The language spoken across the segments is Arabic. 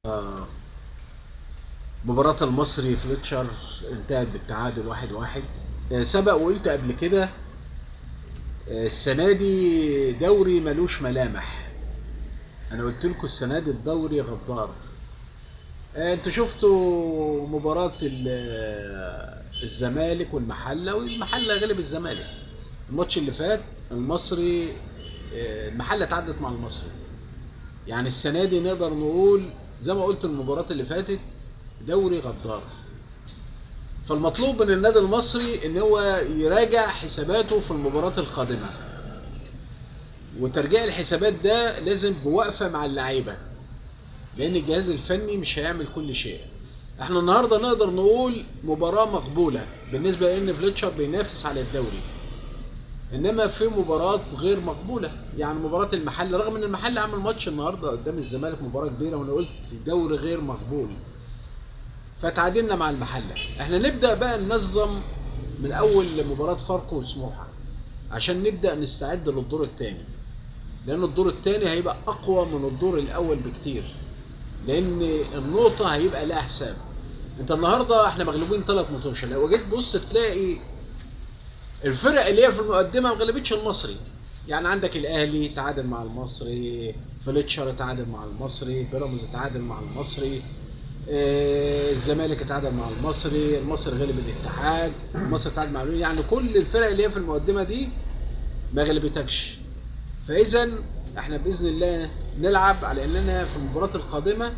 آه، مباراة المصري فليتشر انتهت بالتعادل 1-1. سبق وقلت قبل كده. السنة دي دوري ملوش ملامح. انا قلت لكم السنة دي الدوري غدار. انتوا شفتوا مباراة الزمالك والمحلة غلب الزمالك. الماتش اللي فات المصري، المحلة اتعدت مع المصري. يعني السنة دي نقدر نقول زي ما قلت المباراة اللي فاتت دوري غدار. فالمطلوب من النادي المصري ان هو يراجع حساباته في المباراة القادمة، وترجيع الحسابات ده لازم بوقفة مع اللعيبة، لان الجهاز الفني مش هيعمل كل شيء. احنا النهاردة نقدر نقول مباراة مقبولة بالنسبة لان فليتشر بينافس على الدوري، انما في مباراة غير مقبولة. يعني مباراة المحل، رغم ان المحل عمل ماتش النهاردة قدام الزمالك مباراة كبيرة، وانا قلت الدوري غير مقبول، فتعادلنا مع المحلة. احنا نبدأ بقى ننظم من اول مباراة فاركو وسموحة عشان نبدأ نستعد للدور الثاني، لان الدور الثاني هيبقى اقوى من الدور الاول بكتير، لان النقطة هيبقى لها حساب. انت النهاردة احنا مغلوبين 3 ماتشات، لو جيت بص تلاقي الفرق اللي هي في المقدمة ما غلبتش المصري. يعني عندك الاهلي تعادل مع المصري، فليتشر تعادل مع المصري، بيراميدز تعادل مع المصري، الزمالك اتعادل مع المصري غلب الاتحاد، المصري اتعادل مع يعني كل الفرق اللي هي في المقدمه دي ما غلبتكش. فاذا احنا باذن الله نلعب على اننا في المباراه القادمه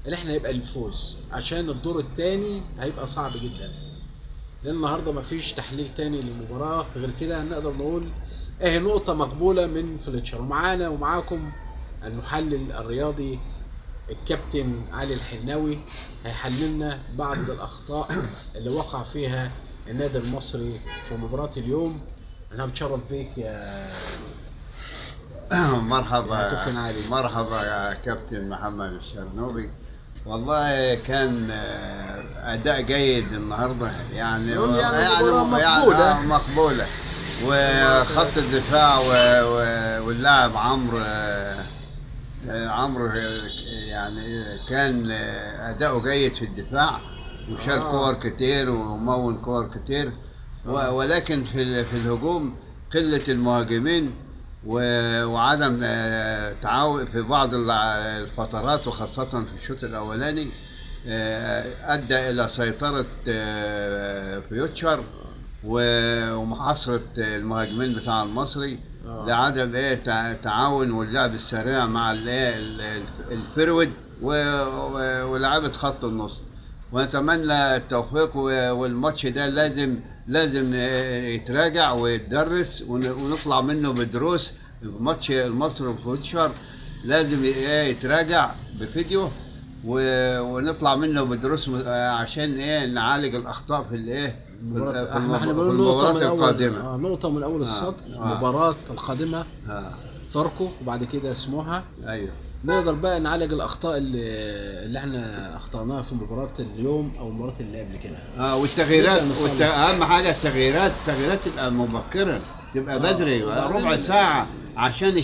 اللي احنا هيبقى الفوز، عشان الدور الثاني هيبقى صعب جدا، لان النهارده مفيش تحليل تاني للمباراه غير كده. نقدر نقول اهي نقطه مقبوله من فليتشر. ومعانا ومعاكم المحلل الرياضي الكابتن علي الحناوي، هيحللنا بعض الاخطاء اللي وقع فيها النادي المصري في مباراة اليوم. انا بتشرف بيك يا مرحبا يا كابتن علي. مرحبا يا كابتن محمد الشرنوبي. والله كان اداء جيد النهارده، يعني مباراة مقبولة. مقبوله. وخط الدفاع واللاعب عمرو يعني كان اداؤه جيد في الدفاع، وشال كور كتير ومون كور كتير. ولكن في الهجوم قلة المهاجمين وعدم تعاون في بعض الفترات، وخاصة في الشوط الأولاني، أدى إلى سيطرة فيوتشر ومحاصرة المهاجمين بتاع المصري لعدم تعاون واللعب السريع مع الفرود ولاعيبة خط النص. ونتمنى التوفيق، والماتش ده لازم يتراجع ويتدرس ونطلع منه بدروس. ماتش المصري وفيوتشر لازم يتراجع بفيديو ونطلع منه بدروس عشان نعالج الاخطاء في المباراة القادمة. نقطة من اول السطر. المباراة القادمة فاركو وبعد كده سموحة. ايوه، نقدر بقى نعالج الاخطاء اللي احنا اخطأناها في مباراة اليوم او المباراة اللي قبل كده. والتغييرات اهم حاجة التغييرات تبقى مبكرا، تبقى بدري ربع ساعة، عشان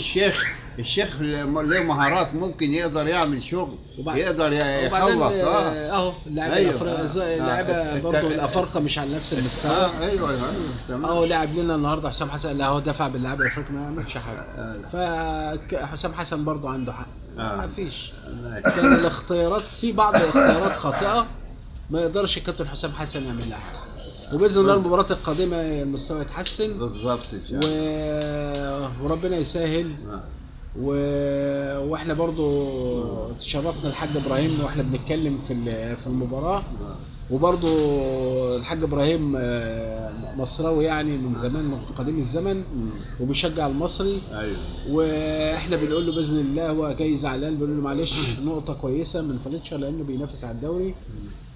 الشيخ له مهارات، ممكن يقدر يعمل شغل، يقدر يخلص. اهو اللاعب برضه الافارقه مش على نفس المستوى. ايوه تمام. اهو لاعب لنا النهارده حسام حسن اللي هو دفع باللاعب الافريقي ما عملش حاجه. فحسام حسن برضه عنده حق. ما فيش كان الاختيارات، في بعض الاختيارات خاطئه ما يقدرش الكابتن حسام حسن يعمل لها حاجه. وباذن الله المباراه القادمه المستوى يتحسن بالظبط ان شاء الله، وربنا يسهل. واحنا برضو تشرفنا الحاج ابراهيم واحنا بنتكلم في المباراه. وبرضو الحاج ابراهيم مصراوي، يعني من زمان، من قديم الزمن، وبيشجع المصري. ايوه. واحنا بنقول له باذن الله، هو جاي زعلان، بنقول له معلش نقطه كويسه من فليتشر لانه بينافس على الدوري.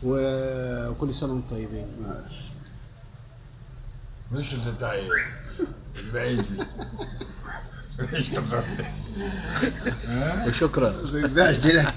وكل سنه وانتم طيبين. مش الدعاية البعيد. وشكرا. بيبقاش دي لك.